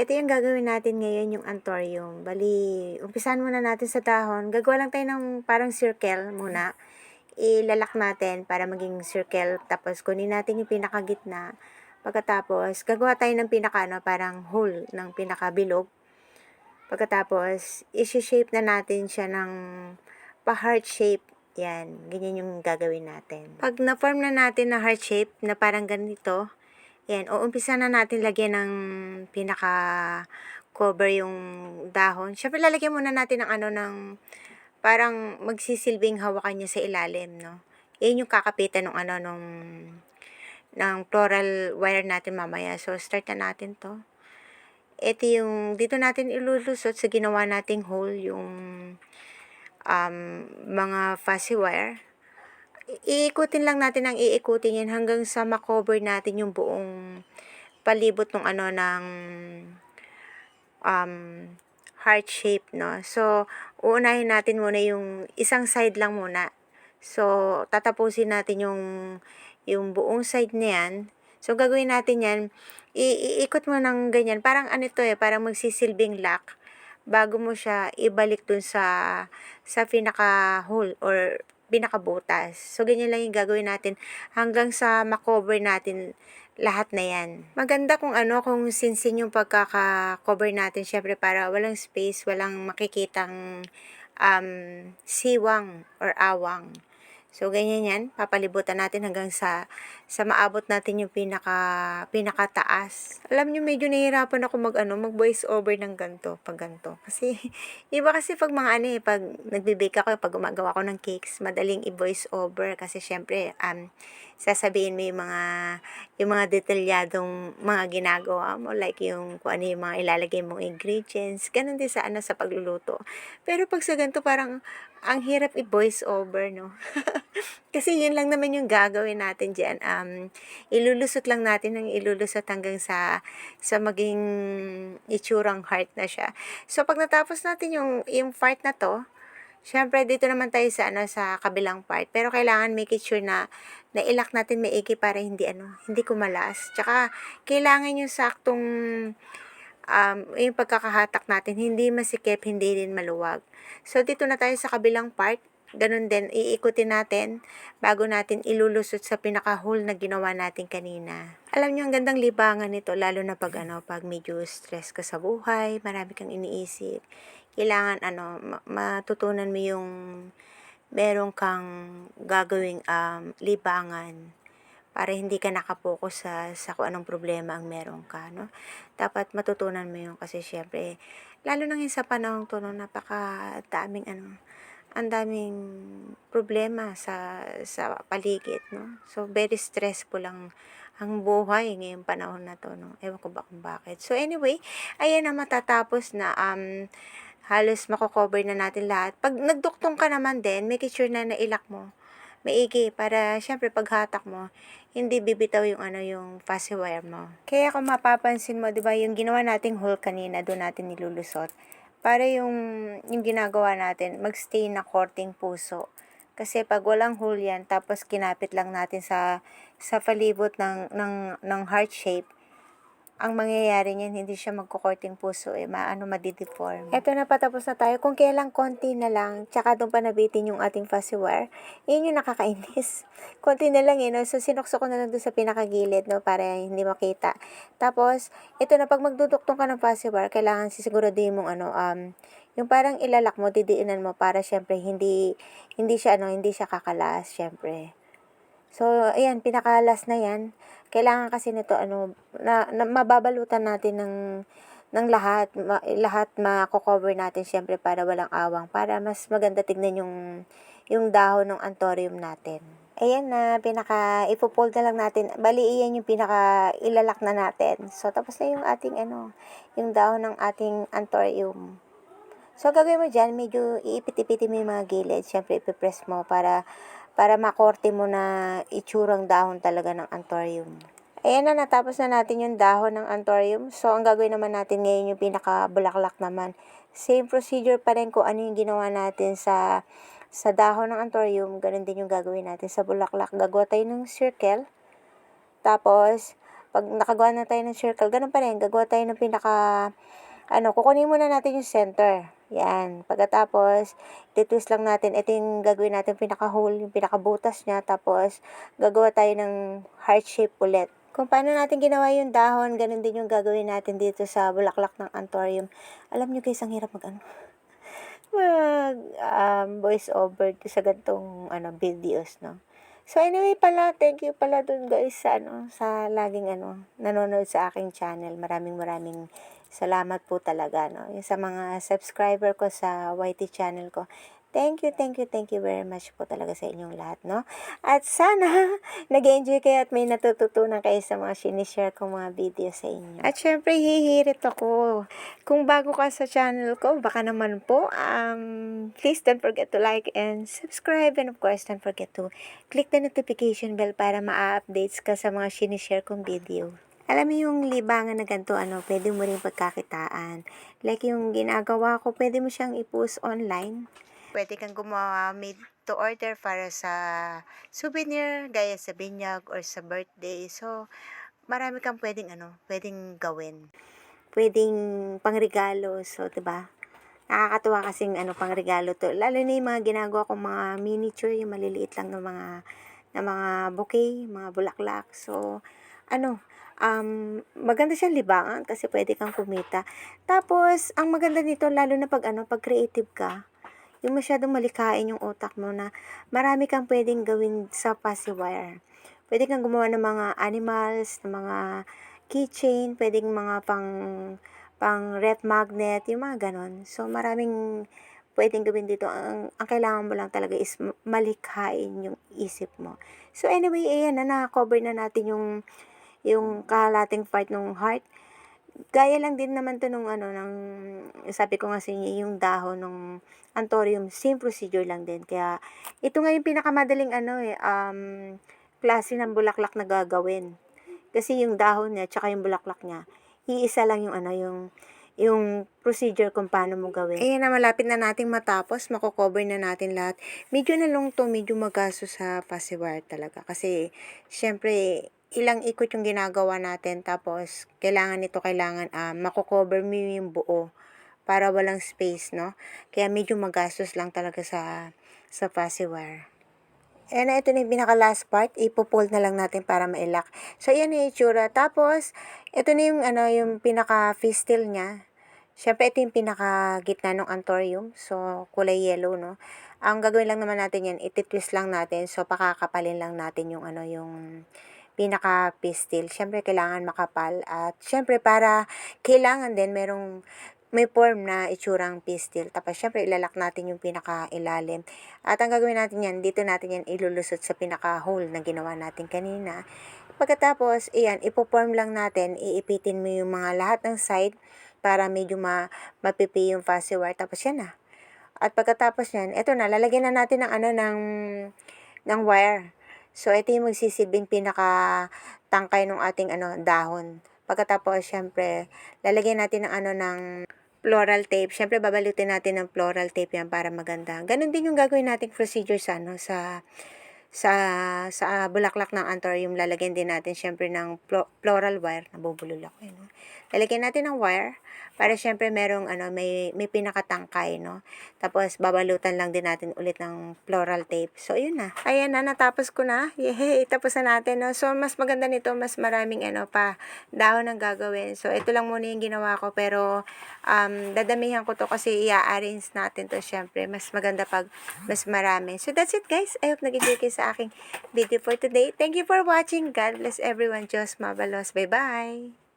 Ito yung gagawin natin ngayon, yung anthurium. Bali, umpisahan muna natin sa dahon. Gagawa lang tayo ng parang circle muna. Ilalak natin para maging circle. Tapos, kunin natin yung pinakagitna. Pagkatapos, gagawa tayo ng parang hole ng pinakabilog. Pagkatapos, isi-shape na natin siya ng pa-heart shape. Yan, ganyan yung gagawin natin. Pag na-form na natin na heart shape, na parang ganito, yan, uumpisa na natin lagyan ng pinaka-cover yung dahon. Siyempre, lalagyan muna natin ng parang magsisilbing hawakan niya sa ilalim, no? Yan yung kakapitan ng floral wire natin mamaya. So, start na natin to. Ito yung, dito natin ilulusot sa ginawa nating hole, yung mga fuzzy wire. Iikutin lang natin ang iikutin yan hanggang sa makover natin yung buong palibot ng heart shape, no? So, uunahin natin muna yung isang side lang muna. So, tatapusin natin yung buong side na yan. So, gagawin natin yan, iikot mo ng ganyan. Parang parang magsisilbing lock bago mo siya ibalik dun sa pinaka-hole or pinaka-butas. So, ganyan lang yung gagawin natin hanggang sa makover natin lahat na yan. Maganda kung sinsin yung pagkaka-cover natin, syempre para walang space, walang makikitang siwang or awang. So, ganyan yan. Papalibutan natin hanggang sa maabot natin yung pinakataas. Alam nyo, medyo nahihirapan ako mag voice over ng ganito, pag ganito. Kasi, iba kasi pag pag nagbe-bake ako, pag gumagawa ako ng cakes, madaling i-voice over. Kasi, syempre, sasabihin mo yung mga detalyadong mga ginagawa mo, like yung kung ano yung mga ilalagay mong ingredients, ganun din sa pagluluto. Pero pag sa ganito, parang ang hirap i-voice over, no? Kasi yun lang naman yung gagawin natin dyan. Ilulusot lang natin ng ilulusot hanggang sa maging itsurang heart na siya. So, pag natapos natin yung part na to, syempre, dito naman tayo sa kabilang part. Pero kailangan make it sure na ilak natin maigi para hindi kumalas. Tsaka, kailangan yung saktong yung pagkakahatak natin, hindi masikip, hindi din maluwag. So, dito na tayo sa kabilang part. Ganun din, iikutin natin bago natin ilulusot sa pinaka-hole na ginawa natin kanina. Alam nyo, ang gandang libangan nito, lalo na pag medyo stress ka sa buhay, marami kang iniisip. Kailangan, matutunan mo yung meron kang gagawing libangan para hindi ka nakapokus sa kung anong problema ang meron ka, no? Dapat matutunan mo yun kasi syempre, lalo nang sa panahon to, no, napakadaming ang daming problema sa paligid, no? So, very stressful ang buhay ngayong panahon na to, no? Ewan ko ba kung bakit. So, anyway, ayan na matatapos na halos mako-cover na natin lahat. Pag nagduktong ka naman din, make sure na nailak mo maigi para syempre paghatak mo, hindi bibitaw yung fuzzy wire mo. Kaya kung mapapansin mo, 'di ba, yung ginawa nating hole kanina, doon natin nilulusot. Para yung ginagawa natin, magstay na korting puso. Kasi pag walang hole yan, tapos kinapit lang natin sa palibot ng heart shape, ang mangyayari niyan, hindi siya magkukorting puso, madideform. Eto na, patapos na tayo. Kung kailang konti na lang, tsaka doon pa nabitin yung ating fuzzy wire, yun yung nakakainis. Konti na lang, no? So, sinukso ko na lang doon sa pinakagilid, no? Para hindi makita. Tapos, ito na, pag magduduktong ka ng fuzzy wire, kailangan sisiguraduhin mong yung parang ilalak mo, didiinan mo para syempre hindi siya kakalas, syempre. So, ayan, pinakalas na yan. Kailangan kasi nito, na mababalutan natin ng lahat. Lahat mako-cover natin, syempre, para walang awang. Para mas maganda tignan yung dahon ng anthurium natin. Ayan na, ipopold na lang natin. Bali, iyan yung ilalak na natin. So, tapos na yung ating, yung dahon ng ating anthurium. So, gagawin mo dyan, medyo iipit-ipitin mo yung mga gilid. Syempre, ipipress mo para makorte mo na itsurang dahon talaga ng anthurium. Ayan na, natapos na natin yung dahon ng anthurium. So, ang gagawin naman natin ngayon yung pinaka-bulaklak naman. Same procedure pa rin kung ano yung ginawa natin sa dahon ng anthurium. Ganun din yung gagawin natin sa bulaklak. Gagawa tayo ng circle. Tapos, Pag nakagawa na tayo ng circle, ganun pa rin, gagawa tayo ng kukunin muna natin yung center. Yan. Pagkatapos, titwist lang natin. Ito yung gagawin natin pinaka-hole, yung pinaka-butas niya. Tapos, gagawa tayo ng heart shape ulit. Kung paano natin ginawa yung dahon, ganun din yung gagawin natin dito sa bulaklak ng anthurium. Alam nyo guys, ang hirap voice over sa gantong videos, no? So anyway pala, thank you pala dun guys sa laging nanonood sa aking channel. Maraming salamat po talaga, no? Yung sa mga subscriber ko sa YT channel ko. Thank you very much po talaga sa inyong lahat, no? At sana nag-enjoy kayo at may natututunan kayo sa mga sinishare kong mga video sa inyo. At syempre, hihirit ako. Kung bago ka sa channel ko, baka naman po, please don't forget to like and subscribe. And of course, don't forget to click the notification bell para ma-updates ka sa mga sinishare kong video. Alam mo yung libangan na ganito, pwede mo rin pagkakitaan. Like yung ginagawa ko, pwede mo siyang i-post online. Pwede kang gumawa made to order para sa souvenir, gaya sa binyag or sa birthday. So, marami kang pwedeng gawin. Pwedeng pangregalo. So, 'di ba? Nakakatuwa kasing pangregalo to. Lalo na yung mga ginagawa kong mga miniature, yung maliliit lang na mga bouquet, mga bulaklak. So, maganda siyang libangan kasi pwede kang kumita. Tapos, ang maganda nito, lalo na pag creative ka, yung masyadong malikain yung utak mo na marami kang pwedeng gawin sa paciwire. Pwede kang gumawa ng mga animals, ng mga keychain, pwedeng mga pang ref magnet, yung mga ganon. So, maraming pwedeng gawin dito. Ang kailangan mo lang talaga is malikhain yung isip mo. So, anyway, ayan na-cover na natin yung kalating part ng heart. Gaya lang din naman to sabi ko nga sa inyo, yung dahon ng anthurium, same procedure lang din. Kaya, ito nga yung pinakamadaling klase ng bulaklak na gagawin. Kasi yung dahon niya, tsaka yung bulaklak niya, iisa lang yung procedure kung paano mo gawin. Ayan na, malapit na nating matapos, mako-cover na natin lahat. Medyo nalong to, medyo magaso sa paciwire talaga. Kasi, syempre, ilang ikot yung ginagawa natin, tapos kailangan mako-cover mo yung buo para walang space, no? Kaya medyo magastos lang talaga sa paciwire. And ito na yung pinaka last part, ipo-fold na lang natin para mailak. So yan yung itsura. Tapos ito na yung pinaka fistil niya. Syempre ito yung pinaka gitna ng anthurium. So kulay yellow, no? Ang gagawin lang naman natin yan, ititwist lang natin. So pakakapalin lang natin yung pinaka pistil. Syempre kailangan makapal at syempre kailangan din may form na itsurang pistil. Tapos syempre ilalak natin yung pinaka ilalim. At ang gagawin natin yan, dito natin yan ilulusot sa pinaka hole na ginawa natin kanina. Pagkatapos, ipo-form lang natin, iipitin mo yung mga lahat ng side para medyo mapipi yung fuzzy wire. Tapos yan na. At pagkatapos yan, eto na, lalagyan na natin ng wire. So, ito yung magsisilbing pinaka-tangkay ng ating dahon. Pagkatapos, syempre, lalagyan natin ng floral tape. Syempre, babalutin natin ng floral tape yan para maganda. Ganon din yung gagawin nating procedure sa bulaklak ng anthurium. Lalagyan din natin syempre ng floral wire. Nabubulol ako yun. No? Lalagyan natin ng wire para syempre may pinakatangkay, no? Tapos babalutan lang din natin ulit ng floral tape. So yun na. Ayan na, natapos ko na. Yehey, tapos na natin, no? So mas maganda nito, mas maraming dahon ang gagawin. So ito lang muna yung ginawa ko, pero dadamihan ko to kasi i-arrange natin to syempre. Mas maganda pag mas marami. So that's it guys. I hope nag-enjoy kayo sa aking video for today. Thank you for watching. God bless everyone. Diyos mabalos. Bye-bye.